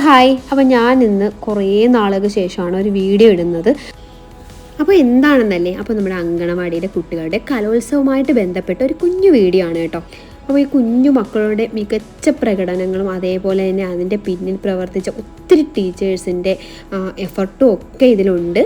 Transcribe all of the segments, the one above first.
Hi. അപ്പോൾ ഞാൻ ഇന്ന് കുറേ നാളുകൾക്ക് ശേഷമാണ് ഒരു വീഡിയോ ഇടുന്നത്. അപ്പോൾ എന്താണെന്നല്ലേ, അപ്പോൾ നമ്മുടെ അങ്കണവാടിയിലെ കുട്ടികളുടെ കലോത്സവമായിട്ട് ബന്ധപ്പെട്ട ഒരു കുഞ്ഞു വീഡിയോ ആണ് കേട്ടോ. അപ്പോൾ ഈ കുഞ്ഞു മക്കളുടെ മികച്ച പ്രകടനങ്ങളും അതേപോലെ തന്നെ അതിൻ്റെ പിന്നിൽ പ്രവർത്തിച്ച ഒത്തിരി ടീച്ചേഴ്സിൻ്റെ എഫർട്ടും ഒക്കെ ഇതിലുണ്ട്.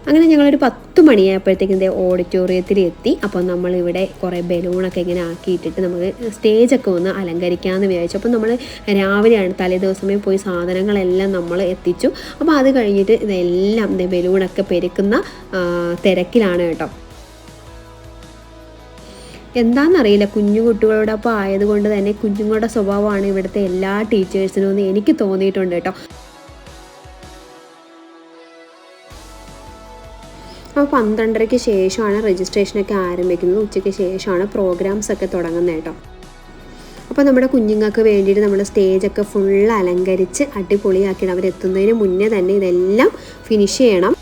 അങ്ങനെ ഞങ്ങളൊരു 10 മണിയായപ്പോഴത്തേക്കും ഓഡിറ്റോറിയത്തിൽ എത്തി. അപ്പോൾ നമ്മളിവിടെ കുറേ ബലൂണൊക്കെ ഇങ്ങനെ ആക്കിയിട്ടിട്ട് നമുക്ക് സ്റ്റേജൊക്കെ ഒന്ന് അലങ്കരിക്കാമെന്ന് വിചാരിച്ചു. അപ്പോൾ നമ്മൾ രാവിലെയാണ് തലേ ദിവസമേ പോയി സാധനങ്ങളെല്ലാം നമ്മൾ എത്തിച്ചു. അപ്പോൾ അത് കഴിഞ്ഞിട്ട് ഇതെല്ലാം ബലൂണൊക്കെ പെരുക്കുന്ന തിരക്കിലാണ് കേട്ടോ. എന്താണെന്നറിയില്ല, കുഞ്ഞു കുട്ടികളോടൊപ്പം ആയതുകൊണ്ട് തന്നെ കുഞ്ഞുങ്ങളുടെ സ്വഭാവമാണ് ഇവിടുത്തെ എല്ലാ ടീച്ചേഴ്സിനും എന്ന് എനിക്ക് തോന്നിയിട്ടുണ്ട് കേട്ടോ. അപ്പോൾ 12:30-ക്ക് ശേഷമാണ് രജിസ്ട്രേഷനൊക്കെ ആരംഭിക്കുന്നത്. ഉച്ചയ്ക്ക് ശേഷമാണ് പ്രോഗ്രാംസൊക്കെ തുടങ്ങുന്നത് കേട്ടോ. അപ്പോൾ നമ്മുടെ കുഞ്ഞുങ്ങൾക്ക് വേണ്ടിയിട്ട് നമ്മൾ സ്റ്റേജൊക്കെ ഫുൾ അലങ്കരിച്ച് അടിപൊളിയാക്കിയിട്ട് അവരെത്തുന്നതിന് മുന്നേ തന്നെ ഇതെല്ലാം ഫിനിഷ് ചെയ്യണം.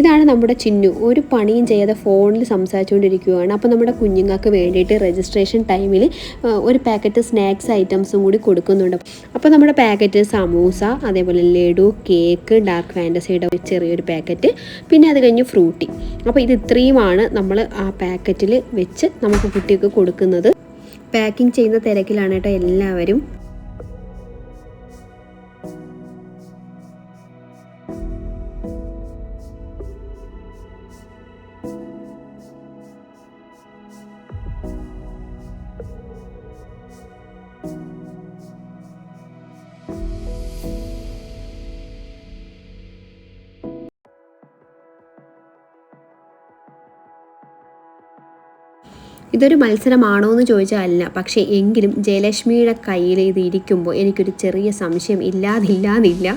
ഇതാണ് നമ്മുടെ ചിന്നു. ഒരു പണിയും ചെയ്യാതെ ഫോണിൽ സംസാരിച്ചുകൊണ്ടിരിക്കുകയാണ്. അപ്പോൾ നമ്മുടെ കുഞ്ഞുങ്ങൾക്ക് വേണ്ടിയിട്ട് രജിസ്ട്രേഷൻ ടൈമിൽ ഒരു പാക്കറ്റ് സ്നാക്സ് ഐറ്റംസും കൂടി കൊടുക്കുന്നുണ്ട്. അപ്പോൾ നമ്മുടെ പാക്കറ്റ് സമൂസ, അതേപോലെ ലഡു, കേക്ക്, ഡാർക്ക് ഫാൻറ്റസിയുടെ ചെറിയൊരു പാക്കറ്റ്, പിന്നെ അത് കഴിഞ്ഞ് ഫ്രൂട്ടി. അപ്പോൾ ഇത് ഇത്രയുമാണ് നമ്മൾ ആ പാക്കറ്റിൽ വെച്ച് നമുക്ക് കുട്ടികൾക്ക് കൊടുക്കുന്നത്. പാക്കിംഗ് ചെയ്യുന്ന തിരക്കിലാണ് കേട്ടോ എല്ലാവരും. ഇതൊരു മത്സരമാണോ എന്ന് ചോദിച്ചാൽ അല്ല, പക്ഷേ എങ്കിലും ജയലക്ഷ്മിയുടെ കയ്യിൽ ഇത് ഇരിക്കുമ്പോൾ എനിക്കൊരു ചെറിയ സംശയം ഇല്ലാതില്ല.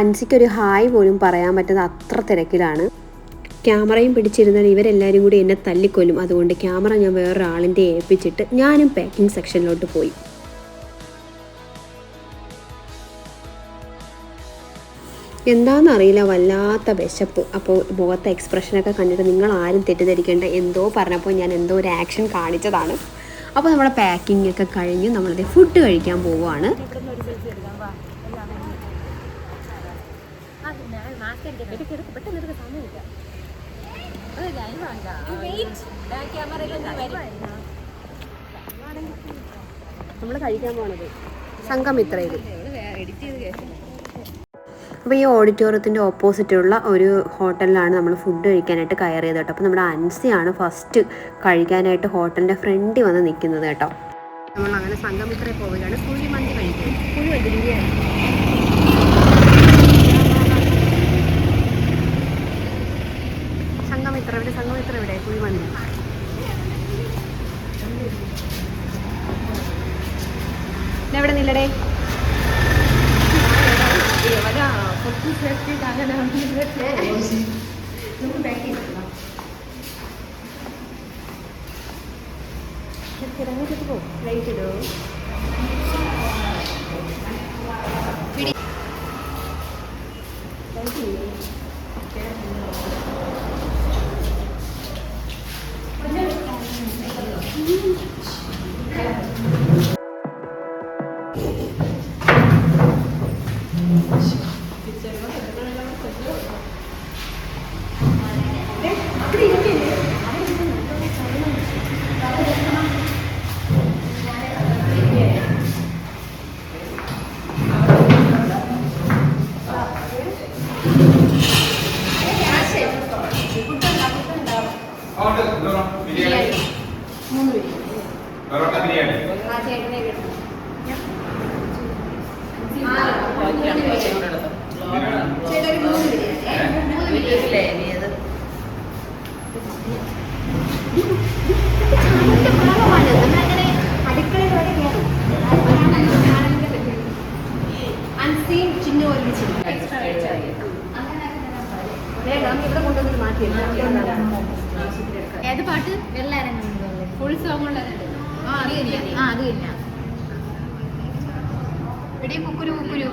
അൻസിക്കൊരു ഹായ് പോലും പറയാൻ പറ്റുന്ന അത്ര തിരക്കിലാണ്. ക്യാമറയും പിടിച്ചിരുന്നാൽ ഇവരെല്ലാവരും കൂടി എന്നെ തല്ലിക്കൊല്ലും. അതുകൊണ്ട് ക്യാമറ ഞാൻ വേറൊരാളിൻ്റെ ഏൽപ്പിച്ചിട്ട് ഞാനും പാക്കിംഗ് സെക്ഷനിലോട്ട് പോയി. എന്താണെന്നറിയില്ല, വല്ലാത്ത വിശപ്പ്. അപ്പോൾ മുഖത്തെ എക്സ്പ്രഷനൊക്കെ കണ്ടിട്ട് നിങ്ങൾ ആരും തെറ്റിദ്ധരിക്കേണ്ട, എന്തോ പറഞ്ഞപ്പോൾ ഞാൻ എന്തോ ഒരു ആക്ഷൻ കാണിച്ചതാണ്. അപ്പോൾ നമ്മുടെ പാക്കിംഗ് ഒക്കെ കഴിഞ്ഞ് നമ്മളത് ഫുഡ് കഴിക്കാൻ പോവുകയാണ്. നമ്മൾ കഴിക്കാൻ പോണത് സംഘമിത്രയിൽ. അപ്പോൾ ഈ ഓഡിറ്റോറിയത്തിൻ്റെ ഓപ്പോസിറ്റുള്ള ഒരു ഹോട്ടലിലാണ് നമ്മൾ ഫുഡ് കഴിക്കാനായിട്ട് കയറിയത് കേട്ടോ. അപ്പോൾ നമ്മുടെ അൻസിയാണ് ഫസ്റ്റ് കഴിക്കാനായിട്ട് ഹോട്ടലിൻ്റെ ഫ്രണ്ടിൽ വന്ന് നിൽക്കുന്നത് കേട്ടോ. നമ്മൾ അങ്ങനെ സംഘമിത്രയിൽ പോവുകയാണ് കുഴിമന്തി കഴിക്കാൻ. കുഴിമന്തി ബിരിയാണി. സംഘമിത്ര ഇവിടെ കുഴിമന്തി. എവിടെ നില്ലടേ? ഏത് പാട്ട്? ഫുൾ സോങ് ഉള്ളത്. അത് കഴിഞ്ഞ എടീ കുക്കുരു കുക്കുരു.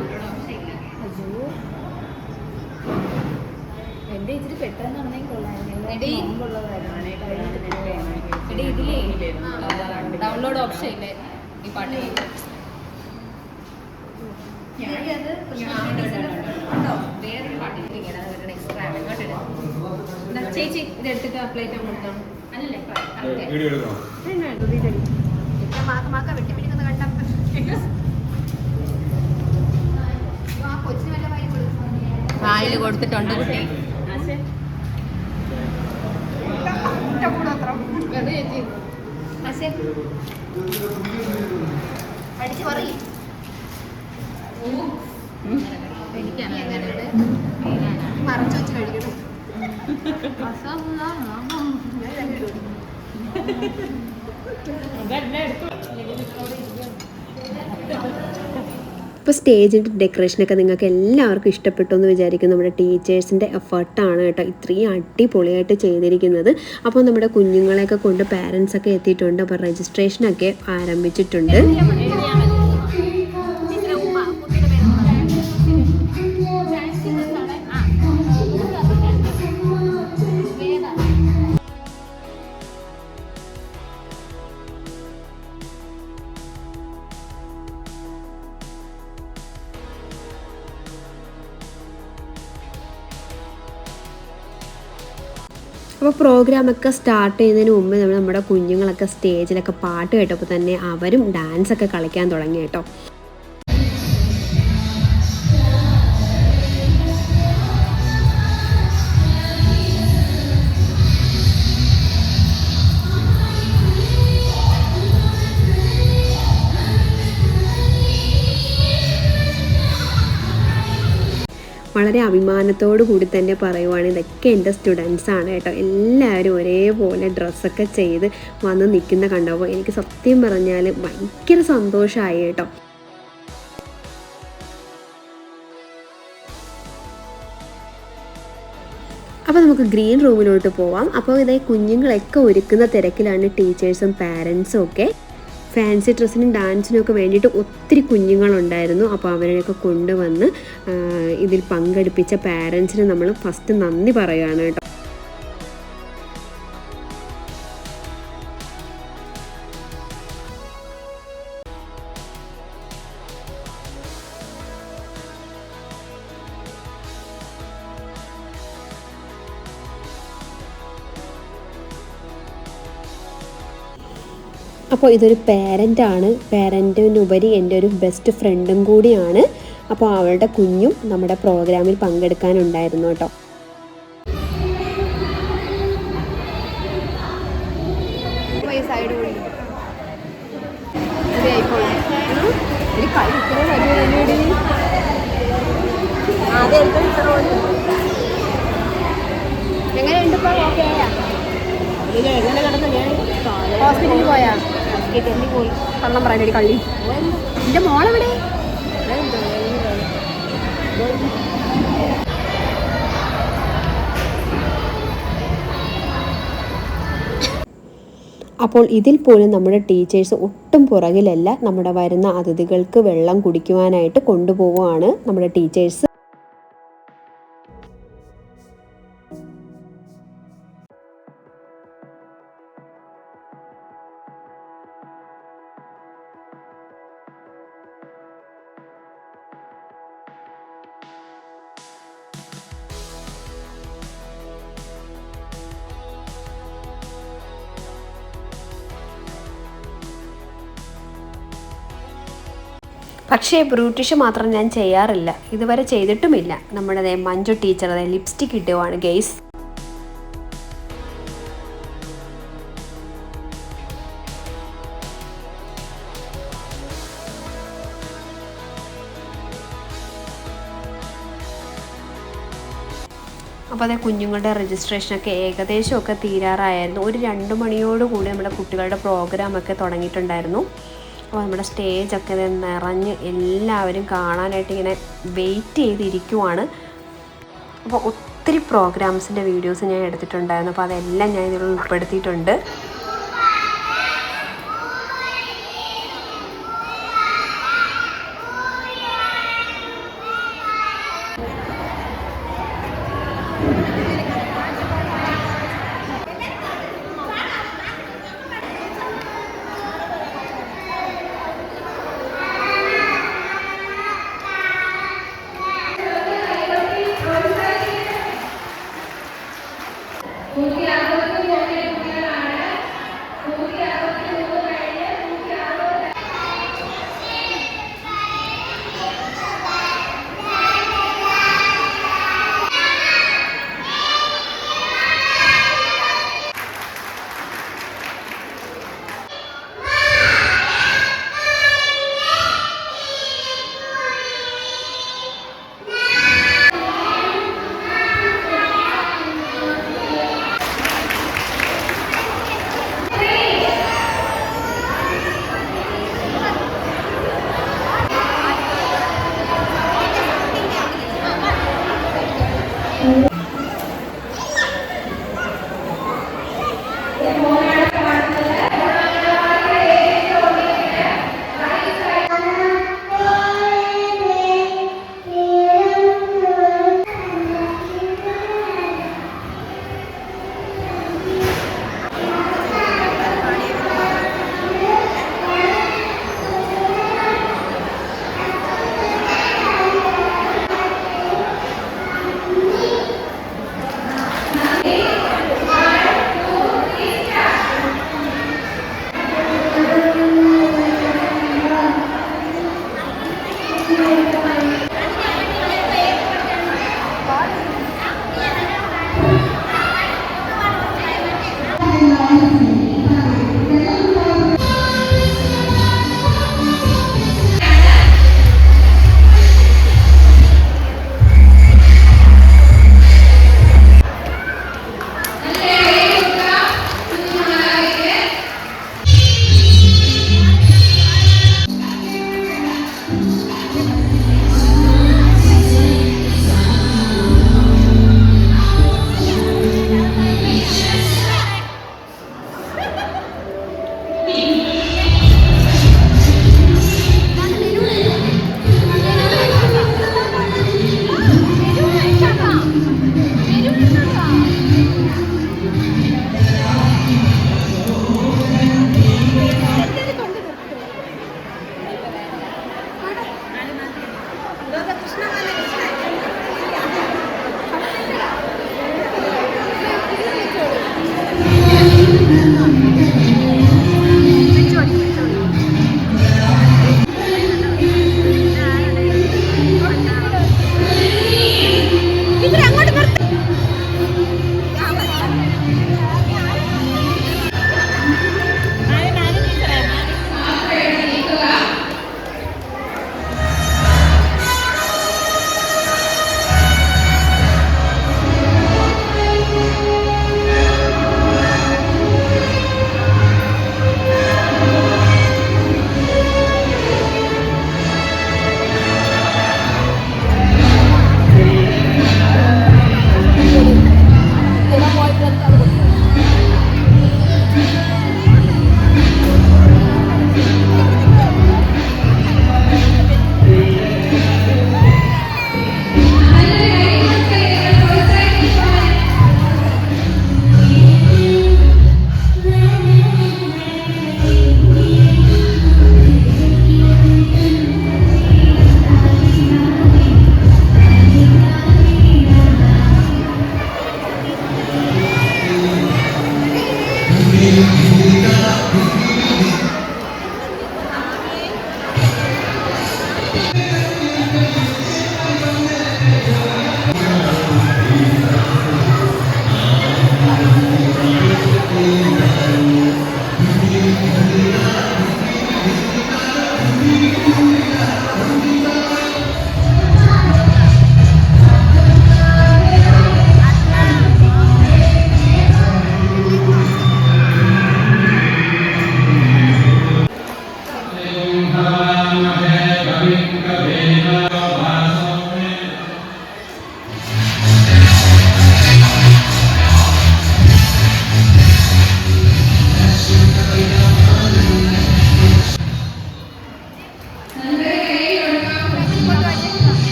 എന്റെ ഇച്ചിരി പെട്ടെന്നുണ്ടെങ്കിൽ കൊള്ളായിരുന്നു. ഇതിലേ ഡൗൺലോഡ് ഓപ്ഷൻ ഇല്ലേ ഈ പാട്ട്? വേറൊരു പാട്ടിരിക്കുകയാണ്, അത് എക്സ്ട്രാ ഇങ്ങോട്ട് ചേച്ചി ഇതെടുത്തിട്ട് അപ്ലൈ ചെയ്യാൻ കൊടുത്തോ. അല്ലല്ലേ മാക്ക വെട്ടിപ്പിടിക്കുന്ന കണ്ട കൊച്ചിന് വല്ല വായിൽ കൊടുത്തിട്ടുണ്ട് കുട്ടി. അടിച്ചു പറയും. എനിക്കാണ് മറച്ചു വെച്ച് കഴിക്കണം. ഇപ്പോൾ സ്റ്റേജിൻ്റെ ഡെക്കറേഷനൊക്കെ നിങ്ങൾക്ക് എല്ലാവർക്കും ഇഷ്ടപ്പെട്ടു എന്ന് വിചാരിക്കും. നമ്മുടെ ടീച്ചേഴ്സിൻ്റെ എഫർട്ടാണ് കേട്ടോ ഇത്രയും അടിപൊളിയായിട്ട് ചെയ്തിരിക്കുന്നത്. അപ്പോൾ നമ്മുടെ കുഞ്ഞുങ്ങളെയൊക്കെ കൊണ്ട് പാരൻസൊക്കെ എത്തിയിട്ടുണ്ട്. അപ്പോൾ രജിസ്ട്രേഷനൊക്കെ ആരംഭിച്ചിട്ടുണ്ട്. അപ്പോൾ പ്രോഗ്രാമൊക്കെ സ്റ്റാർട്ട് ചെയ്യുന്നതിന് മുമ്പ് നമ്മുടെ കുഞ്ഞുങ്ങളൊക്കെ സ്റ്റേജിലൊക്കെ പാട്ട് കേട്ടപ്പോൾ തന്നെ അവരും ഡാൻസൊക്കെ കളിക്കാൻ തുടങ്ങി കേട്ടോ. വളരെ അഭിമാനത്തോടു കൂടി തന്നെ പറയുവാണ് ഇതൊക്കെ എൻ്റെ സ്റ്റുഡൻസാണ് കേട്ടോ. എല്ലാവരും ഒരേപോലെ ഡ്രസ്സൊക്കെ ചെയ്ത് വന്ന് നിൽക്കുന്ന കണ്ടപ്പോൾ എനിക്ക് സത്യം പറഞ്ഞാൽ ഭയങ്കര സന്തോഷമായി കേട്ടോ. അപ്പോൾ നമുക്ക് ഗ്രീൻ റൂമിലോട്ട് പോവാം. അപ്പോൾ ഇതേ കുഞ്ഞുങ്ങളൊക്കെ ഒരുക്കുന്ന തിരക്കിലാണ് ടീച്ചേഴ്സും പാരൻസും ഒക്കെ. ഫാൻസി ഡ്രസ്സിനും ഡാൻസിനും ഒക്കെ വേണ്ടിയിട്ട് ഒത്തിരി കുഞ്ഞുങ്ങളുണ്ടായിരുന്നു. അപ്പോൾ അവരെയൊക്കെ കൊണ്ടുവന്ന് ഇതിൽ പങ്കെടുപ്പിച്ച പാരൻസിന് നമ്മൾ ഫസ്റ്റ് നന്ദി പറയുകയാണ് കേട്ടോ. അപ്പോൾ ഇതൊരു പേരൻ്റാണ്. പേരൻറ്റിനുപരി എൻ്റെ ഒരു ബെസ്റ്റ് ഫ്രണ്ടും കൂടിയാണ്. അപ്പോൾ അവളുടെ കുഞ്ഞും നമ്മുടെ പ്രോഗ്രാമിൽ പങ്കെടുക്കാനുണ്ടായിരുന്നു കേട്ടോ. എങ്ങനെയുണ്ട്? ഹോസ്പിറ്റലിൽ പോയാ പോയി കള്ളം പറയാൻ കള്ളി എൻ്റെ മോളെവിടെ? അപ്പോൾ ഇതിൽ പോലും നമ്മുടെ ടീച്ചേഴ്സ് ഒട്ടും പുറകിലല്ല. നമ്മുടെ വരുന്ന അതിഥികൾക്ക് വെള്ളം കുടിക്കുവാനായിട്ട് കൊണ്ടുപോവുകയാണ് നമ്മുടെ ടീച്ചേഴ്സ്. പക്ഷേ ബ്രൂട്ടിഷ് മാത്രം ഞാൻ ചെയ്യാറില്ല, ഇതുവരെ ചെയ്തിട്ടുമില്ല. നമ്മുടെ മഞ്ജു ടീച്ചർ ലിപ്സ്റ്റിക് ഇട്ടുവാണ് ഗെയ്സ്. അപ്പോൾ അതേ കുഞ്ഞുങ്ങളുടെ രജിസ്ട്രേഷനൊക്കെ ഏകദേശമൊക്കെ തീരാറായിരുന്നു. ഒരു 2 മണിയോടുകൂടി നമ്മുടെ കുട്ടികളുടെ പ്രോഗ്രാമൊക്കെ തുടങ്ങിയിട്ടുണ്ടായിരുന്നു. അപ്പോൾ നമ്മുടെ സ്റ്റേജൊക്കെ നിറഞ്ഞ് എല്ലാവരും കാണാനായിട്ട് ഇങ്ങനെ വെയിറ്റ് ചെയ്തിരിക്കുവാണ്. അപ്പോൾ ഒത്തിരി പ്രോഗ്രാംസിൻ്റെ വീഡിയോസ് ഞാൻ എടുത്തിട്ടുണ്ടായിരുന്നു. അപ്പോൾ അതെല്ലാം ഞാൻ ഇതിൽ ഉൾപ്പെടുത്തിയിട്ടുണ്ട്.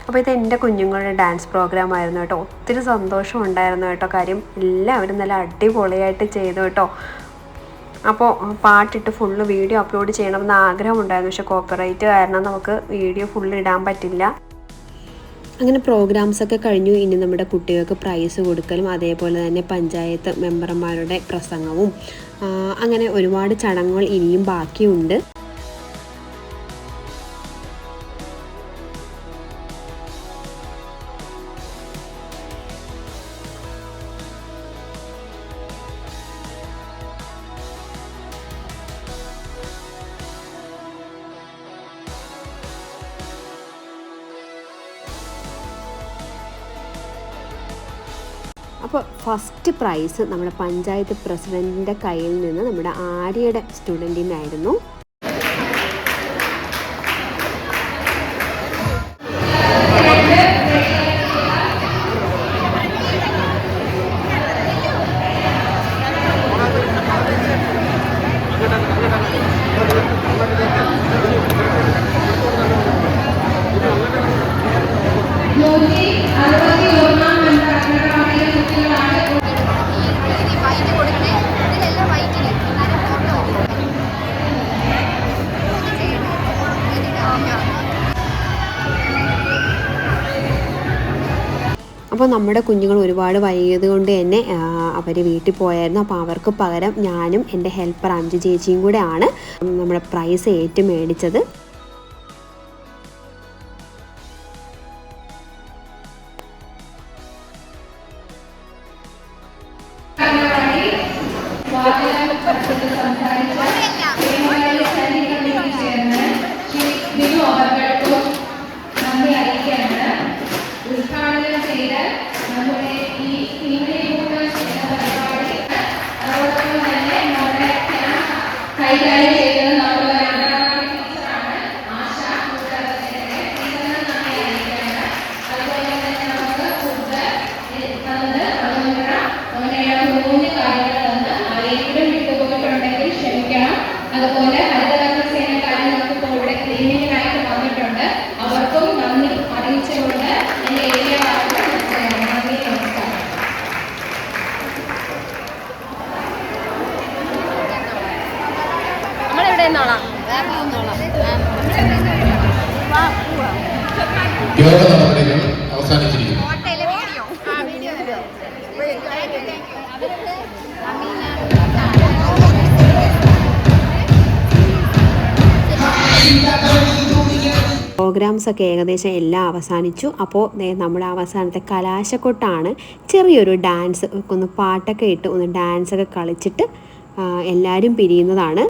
അപ്പോൾ ഇത് എൻ്റെ കുഞ്ഞുങ്ങളുടെ ഡാൻസ് പ്രോഗ്രാം ആയിരുന്നു കേട്ടോ. ഒത്തിരി സന്തോഷം ഉണ്ടായിരുന്നു കേട്ടോ. കാര്യം എല്ലാവരും നല്ല അടിപൊളിയായിട്ട് ചെയ്തു കേട്ടോ. അപ്പോൾ പാട്ടിട്ട് ഫുള്ള് വീഡിയോ അപ്ലോഡ് ചെയ്യണമെന്ന് ആഗ്രഹമുണ്ടായിരുന്നു. പക്ഷേ കോപ്പിറൈറ്റ് കാരണം നമുക്ക് വീഡിയോ ഫുള്ള് ഇടാൻ പറ്റില്ല. അങ്ങനെ പ്രോഗ്രാംസൊക്കെ കഴിഞ്ഞു. ഇനി നമ്മുടെ കുട്ടികൾക്ക് പ്രൈസ് കൊടുക്കലും അതേപോലെ തന്നെ പഞ്ചായത്ത് മെമ്പർമാരുടെ പ്രസംഗവും അങ്ങനെ ഒരുപാട് ചടങ്ങുകൾ ഇനിയും ബാക്കിയുണ്ട്. അപ്പോൾ ഫസ്റ്റ് പ്രൈസ് നമ്മുടെ പഞ്ചായത്ത് പ്രസിഡൻറ്റിൻ്റെ കയ്യിൽ നിന്ന് നമ്മുടെ ആര്യയുടെ സ്റ്റുഡൻറ്റിനായിരുന്നു. അപ്പോൾ നമ്മുടെ കുഞ്ഞുങ്ങൾ ഒരുപാട് വൈകിയത് കൊണ്ട് തന്നെ അവർ വീട്ടിൽ പോയായിരുന്നു. അപ്പോൾ അവർക്ക് പകരം ഞാനും എൻ്റെ ഹെൽപ്പർ അഞ്ചു ചേച്ചിയും കൂടെയാണ് നമ്മുടെ പ്രൈസ് ഏറ്റു മേടിച്ചത്. അതുപോലെ ഹരിതകർമ്മസേനക്കാരെ നമുക്ക് ഇപ്പോൾ ഇവിടെ ക്ലീനിങ്ങിനായിട്ട് വന്നിട്ടുണ്ട്. അവർക്കും നന്ദി അറിയിച്ചുകൊണ്ട് എൻ്റെ ഏരിയ നന്ദി, നമസ്കാരം. നമ്മളെവിടെ നിന്നോളാം അവസാനിച്ചിരിക്കുന്നു. പ്രോഗ്രാംസൊക്കെ ഏകദേശം എല്ലാം അവസാനിച്ചു. അപ്പോൾ നമ്മുടെ അവസാനത്തെ കലാശക്കൊട്ടാണ്. ചെറിയൊരു ഡാൻസ് ഒന്ന് പാട്ടൊക്കെ ഇട്ട് ഒന്ന് ഡാൻസൊക്കെ കളിച്ചിട്ട് എല്ലാവരും പിരിയുന്നതാണ്.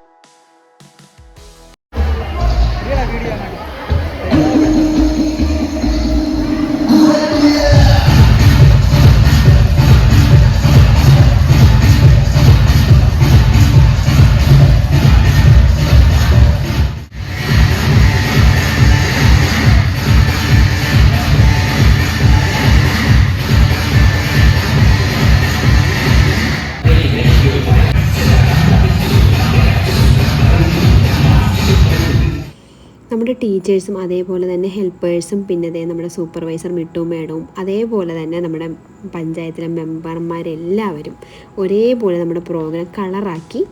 നമ്മുടെ ടീച്ചേഴ്സും അതേപോലെ തന്നെ ഹെൽപ്പേഴ്സും പിന്നെ നമ്മുടെ സൂപ്പർവൈസർ മിട്ടു മേഡവും അതേപോലെ തന്നെ നമ്മുടെ പഞ്ചായത്തിലെ മെമ്പർമാരെല്ലാവരും ഒരേപോലെ നമ്മുടെ പ്രോഗ്രാം കളറാക്കി.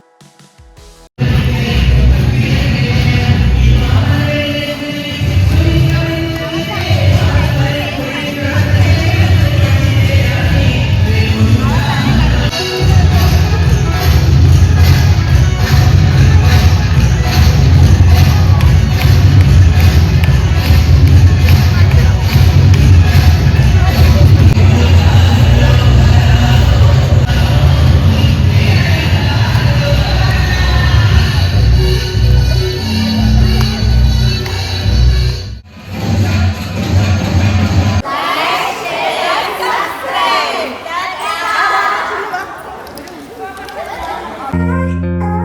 Bye.